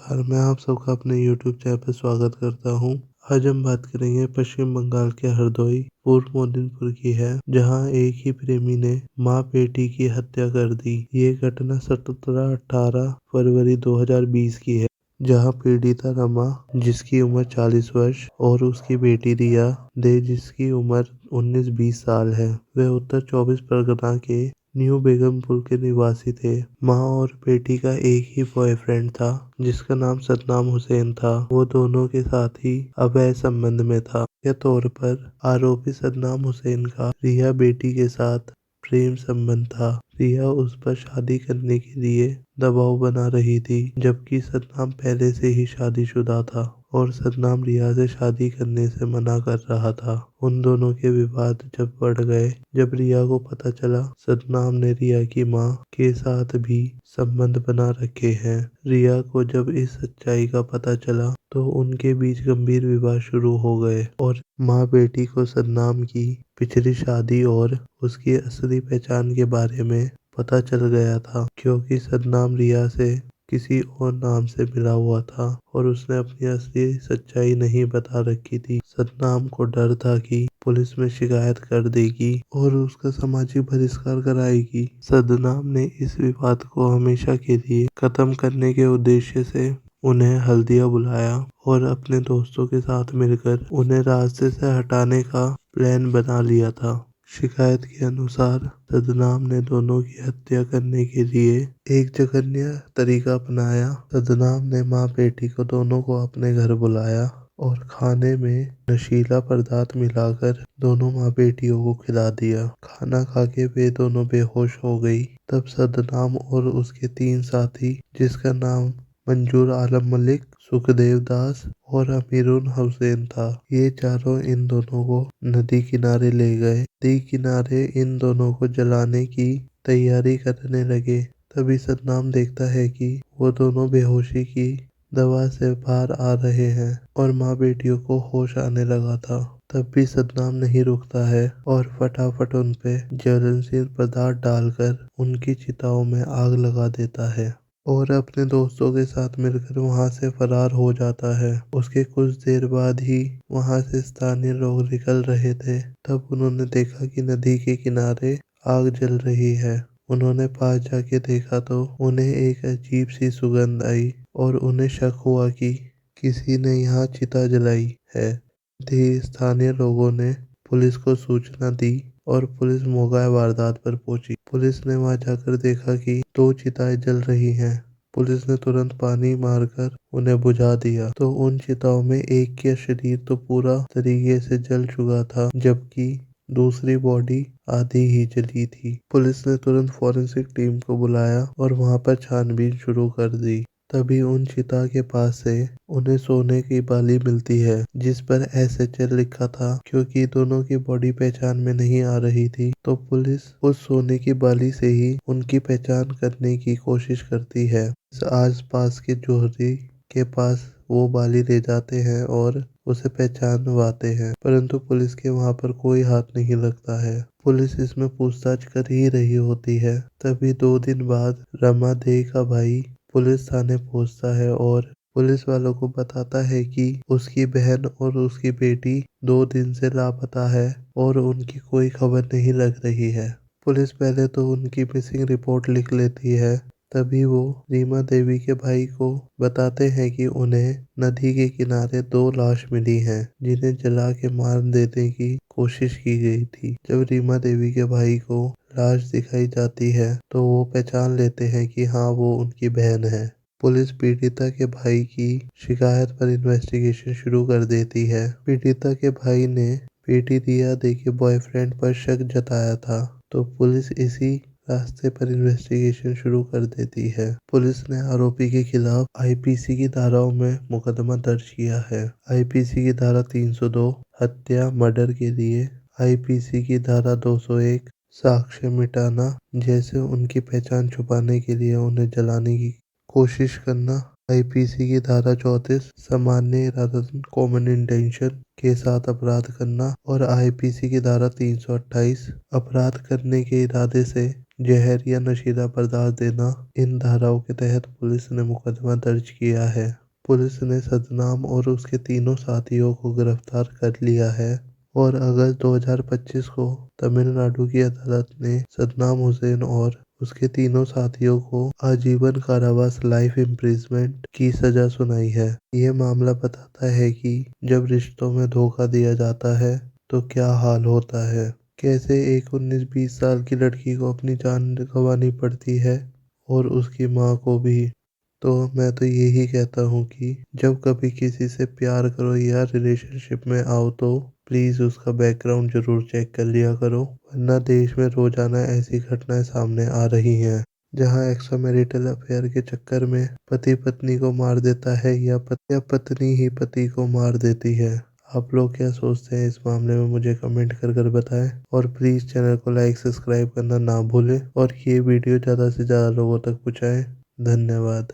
नमस्कार, मैं आप सबका अपने YouTube चैनल पर स्वागत करता हूं। आज हम बात करेंगे पश्चिम बंगाल के हरदोई पूर्व मोदीनपुर की है, जहां एक ही प्रेमी ने मां बेटी की हत्या कर दी। ये घटना 17-18 फरवरी 2020 की है, जहां पीड़िता रमा, जिसकी उम्र 40 वर्ष और उसकी बेटी रिया दे, जिसकी उम्र 19-20 साल है, वे उत्तर 24 परगना के न्यू बेगमपुर के निवासी थे। माँ और बेटी का एक ही बॉयफ्रेंड था, जिसका नाम सदनाम हुसैन था। वो दोनों के साथ ही अवैध संबंध में था। के तौर पर आरोपी सदनाम हुसैन का रिया बेटी के साथ प्रेम संबंध था। रिया उस पर शादी करने के लिए दबाव बना रही थी, जबकि सदनाम पहले से ही शादीशुदा था और सदनाम रिया से शादी करने से मना कर रहा था। उन दोनों के विवाद जब बढ़ गए, जब रिया को पता चला सदनाम ने रिया की मां के साथ भी संबंध बना रखे हैं। रिया को जब इस सच्चाई का पता चला तो उनके बीच गंभीर विवाद शुरू हो गए और माँ बेटी को सदनाम की पिछली शादी और उसकी असली पहचान के बारे में पता चल गया था, क्योंकि सदनाम रिया से किसी और नाम से मिला हुआ था और उसने अपनी असली सच्चाई नहीं बता रखी थी। सदनाम को डर था कि पुलिस में शिकायत कर देगी और उसका सामाजिक बहिष्कार कराएगी। सदनाम ने इस विवाद को हमेशा के लिए खत्म करने के उद्देश्य से उन्हें हल्दिया बुलाया और अपने दोस्तों के साथ मिलकर उन्हें रास्ते से हटाने का प्लान बना लिया था। शिकायत के अनुसार सदनाम ने दोनों की हत्या करने के लिए एक जघन्य तरीका अपनाया। सदनाम ने माँ बेटी को दोनों को अपने घर बुलाया और खाने में नशीला पदार्थ मिलाकर दोनों माँ बेटियों को खिला दिया। खाना खा के वे दोनों बेहोश हो गई। तब सदनाम और उसके 3 साथी, जिसका नाम मंजूर आलम मलिक, सुखदेव दास और अमीरुल हुसैन था, ये चारों इन दोनों को नदी किनारे ले गए। नदी किनारे इन दोनों को जलाने की तैयारी करने लगे। तभी सदनाम देखता है कि वो दोनों बेहोशी की दवा से बाहर आ रहे हैं और माँ बेटियों को होश आने लगा था। तब भी सदनाम नहीं रुकता है और फटाफट उन पे ज्वलनशील पदार्थ डालकर उनकी चिताओं में आग लगा देता है और अपने दोस्तों के साथ मिलकर वहां से फरार हो जाता है। उसके कुछ देर बाद ही वहां से स्थानीय लोग निकल रहे थे। तब उन्होंने देखा कि नदी के किनारे आग जल रही है। उन्होंने पास जाके देखा तो उन्हें एक अजीब सी सुगंध आई और उन्हें शक हुआ कि किसी ने यहाँ चिता जलाई है। स्थानीय लोगों ने पुलिस को सूचना दी और पुलिस मौका वारदात पर पहुंची। पुलिस ने वहां जाकर देखा कि 2 चिताएं जल रही हैं। पुलिस ने तुरंत पानी मारकर उन्हें बुझा दिया तो उन चिताओं में एक का शरीर तो पूरा तरीके से जल चुका था, जबकि दूसरी बॉडी आधी ही जली थी। पुलिस ने तुरंत फॉरेंसिक टीम को बुलाया और वहां पर छानबीन शुरू कर दी। तभी उन चिता के पास से उन्हें सोने की बाली मिलती है, जिस पर SHL लिखा था। क्योंकि दोनों की बॉडी पहचान में नहीं आ रही थी, तो पुलिस उस सोने की बाली से ही उनकी पहचान करने की कोशिश करती है। आस पास के जोहरी के पास वो बाली ले जाते हैं और उसे पहचानवाते हैं, परंतु पुलिस के वहां पर कोई हाथ नहीं लगता है। पुलिस इसमें पूछताछ कर ही रही होती है। तभी 2 दिन बाद रमा दे का भाई पुलिस थाने पहुंचता है और पुलिस वालों को बताता है कि उसकी बहन और उसकी बेटी 2 दिन से लापता है और उनकी कोई खबर नहीं लग रही है। पुलिस पहले तो उनकी मिसिंग रिपोर्ट लिख लेती है। तभी वो रीमा देवी के भाई को बताते हैं कि उन्हें नदी के किनारे 2 लाश मिली हैं, जिन्हें जला के मार देने की कोशिश की गई थी। जब रीमा देवी के भाई को लाश दिखाई जाती है तो वो पहचान लेते हैं कि हाँ, वो उनकी बहन है। पुलिस पीड़िता के भाई की शिकायत पर इन्वेस्टिगेशन शुरू कर देती है। पीड़िता के भाई ने बेटी रिया दे के बॉयफ्रेंड पर शक जताया था, तो पुलिस इसी रास्ते पर इन्वेस्टिगेशन शुरू कर देती है। पुलिस ने आरोपी के खिलाफ IPC की धाराओं में मुकदमा दर्ज किया है। IPC की धारा 302 हत्या मर्डर के लिए, IPC की धारा 201 साक्ष्य मिटाना, जैसे उनकी पहचान छुपाने के लिए उन्हें जलाने की कोशिश करना, IPC की धारा 34 सामान्य इरादा कॉमन इंटेंशन के साथ अपराध करना और IPC की धारा 328 अपराध करने के इरादे से जहर या नशीला पदार्थ देना। इन धाराओं के तहत पुलिस ने मुकदमा दर्ज किया है। पुलिस ने सदनाम और उसके तीनों साथियों को गिरफ्तार कर लिया है और अगस्त 2025 को तमिलनाडु की अदालत ने सदनाम हुसैन और उसके तीनों साथियों को आजीवन कारावास लाइफ इम्प्रिजमेंट की सजा सुनाई है। ये मामला बताता है कि जब रिश्तों में धोखा दिया जाता है तो क्या हाल होता है। कैसे एक 19-20 साल की लड़की को अपनी जान गंवानी पड़ती है और उसकी माँ को भी। तो मैं तो यही कहता हूँ कि जब कभी किसी से प्यार करो या रिलेशनशिप में आओ तो प्लीज उसका बैकग्राउंड जरूर चेक कर लिया करो, वरना देश में रोजाना ऐसी घटनाएं सामने आ रही हैं जहां एक्स्ट्रा मैरिटल अफेयर के चक्कर में पति पत्नी को मार देता है या पत्नी ही पति को मार देती है। आप लोग क्या सोचते हैं इस मामले में मुझे कमेंट कर बताएं और प्लीज चैनल को लाइक सब्सक्राइब करना ना भूलें और ये वीडियो ज़्यादा से ज़्यादा लोगों तक पहुँचाएं। धन्यवाद।